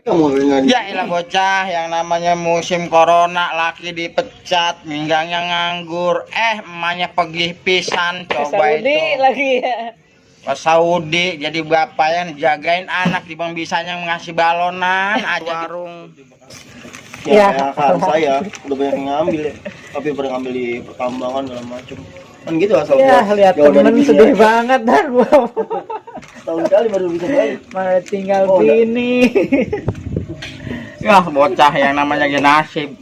Ya elah bocah, yang namanya musim corona, laki dipecat, minggangnya nganggur, emaknya pergi pisan, coba Saudi itu lagi ya. ke Saudi, jadi bapak yang jagain anak, dibang bisanya ngasih balonan aja warung. Ya, kan saya udah banyak yang ngambil ya, tapi pernah ngambil di pertambangan segala macam. Kan gitu asal Ya lihat temen sedih banget dah gua. Tahun kali baru bisa balik. Malah tinggal bini. Ya bocah yang namanya nasib.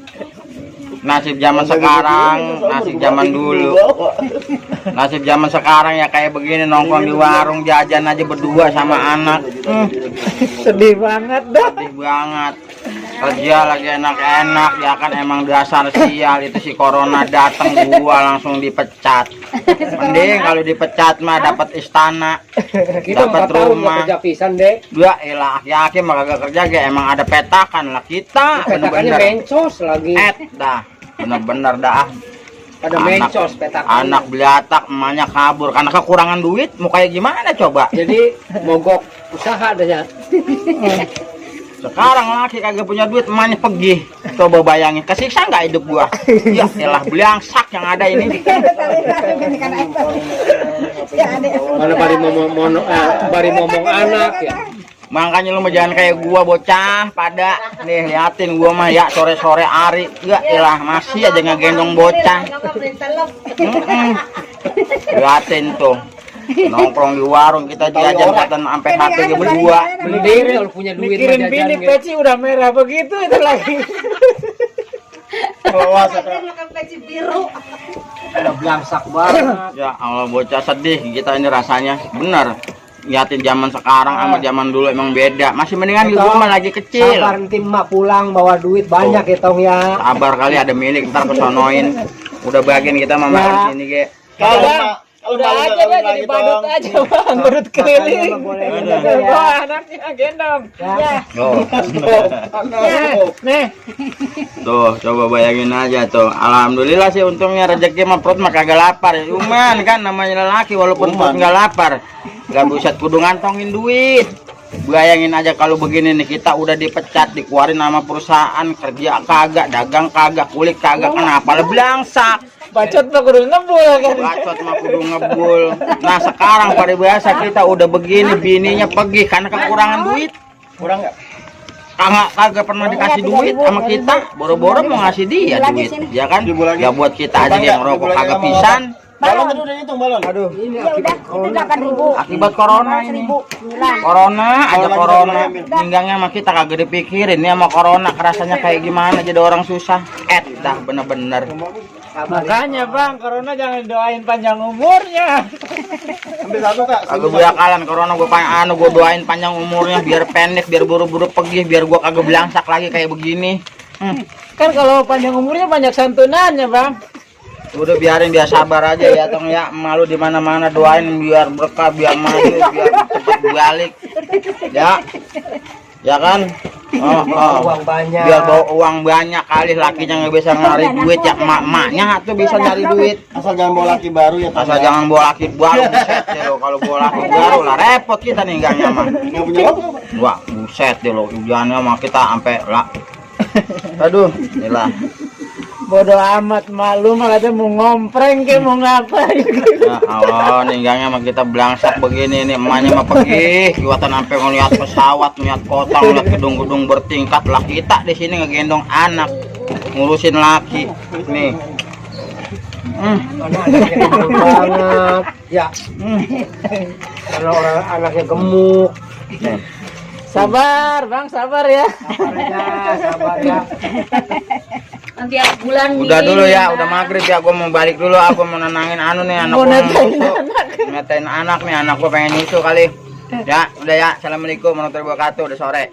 Nasib zaman sekarang, nasib zaman dulu. Nasib zaman sekarang ya kayak begini, nongkrong di warung jajan aja berdua sama anak. Sedih banget dah. Sedih banget. Kerja lagi enak-enak ya kan, emang dasar sial itu si corona datang gua langsung dipecat. Mending kalau dipecat mah dapat istana, dapat rumah. Kerja pisan deh. Gua elah yakin mah kagak kerja ge, emang ada petakan lah kita. Petakannya mencos lagi. Dah. Bener-bener dah. Ada mencos petakan. Anak belatak emaknya kabur karena kekurangan duit, mau kayak gimana coba? Jadi mogok usaha dah ya. Sekarang laki kagak punya duit, emaknya pergi. Coba bayangin, kesiksa nggak hidup gua? Ya elah belangsak yang ada ini. Mana bari ngomong anak ya. Makanya lu mah jangan kayak gua bocah pada nih, liatin gua mah ya sore-sore hari ya elah masih aja ngegendong bocah. Liatin tuh nongkrong di warung kita jajan katan sampai HP berdua. Mending kalau punya duit Mikirin bini peci udah merah begitu itu lagi. Udah belangsak banget. Ya Allah bocah sedih kita ini rasanya. Bener. Liatin zaman sekarang sama zaman dulu emang beda. Masih mendingan di rumah lagi kecil. Sabar nanti emak pulang bawa duit banyak ya tong ya. Sabar kali ada milik ntar kesonoin. Udah bagian kita mama di sini ge. Udah aja ya jadi badut aja bang, badut keliling. Wah anaknya gendong. Ya. Nih. Tuh coba bayangin aja tuh. Alhamdulillah sih untungnya rezeki mah perut mah kagak lapar. Cuman kan namanya lelaki walaupun perut nggak lapar, nggak buset kudu ngantongin duit. Bayangin aja kalau begini nih, kita udah dipecat, dikeluarin nama perusahaan, kerja kagak, dagang kagak, kulik kagak, kenapa belangsak. Bacot mah kudu ngebul kan. Bacot mah kudu ngebul. Nah sekarang pada biasa kita udah begini, bininya pergi karena kekurangan duit. Kurang nggak? Kagak pernah dikasih duit sama kita, boro-boro mau ngasih dia duit, ya kan? Ya buat kita aja yang ngerokok kagak pisan. Balon tadi udah ngitung balon. Aduh, Ya udah, itu 8.000. akibat corona ini. Corona aja corona, pinggangnya sama kita kagak dipikirin ya sama corona, kerasanya kayak gimana jadi orang susah. Dah bener-bener. Makanya bang, corona jangan doain panjang umurnya. Ambil satu Kak. Kagak bakalan corona gua doain panjang umurnya biar pendek, biar buru-buru pergi, biar gua kagak belangsak lagi kayak begini. Kan kalau panjang umurnya banyak santunannya bang. Udah biarin, biar sabar aja ya tong ya, malu di mana-mana doain biar berkah, biar maju, biar cepat balik. Ya kan? Uang banyak. Biar bawa uang banyak kali lakinya nggak bisa nyari duit ya, emak-emaknya tuh bisa nyari duit. Asal jangan bawa laki baru ya. Asal jangan bawa laki baru, buset deh lo. Kalau bawa laki baru lah repot kita nih enggaknya mah. Nggak punya apa? Wah, buset deh lo, ujiannya mah kita sampai lah. Aduh, inilah. Bodoh amat, malu malah dia mau ngompreng ke mau ngapain. Ya Allah, ninggangnya mah kita belangsak begini nih, emaknya mah pergi, kiwatan sampai ngeliat pesawat, ngeliat kota, ngeliat gedung-gedung bertingkat lah. Kita di sini ngegendong anak, ngurusin laki, nih. Banget. Ya. Kalau orang anaknya gemuk. Sabar bang, sabar ya. Sabar ya. Nanti bulan Udah dulu ya, udah maghrib ya, gue mau balik dulu, aku mau nenangin anu nih, anak Mau gue netain anak. anak nih, anak gue pengen nyusu kali. Ya, udah ya, assalamualaikum warahmatullahi wabarakatuh, udah sore.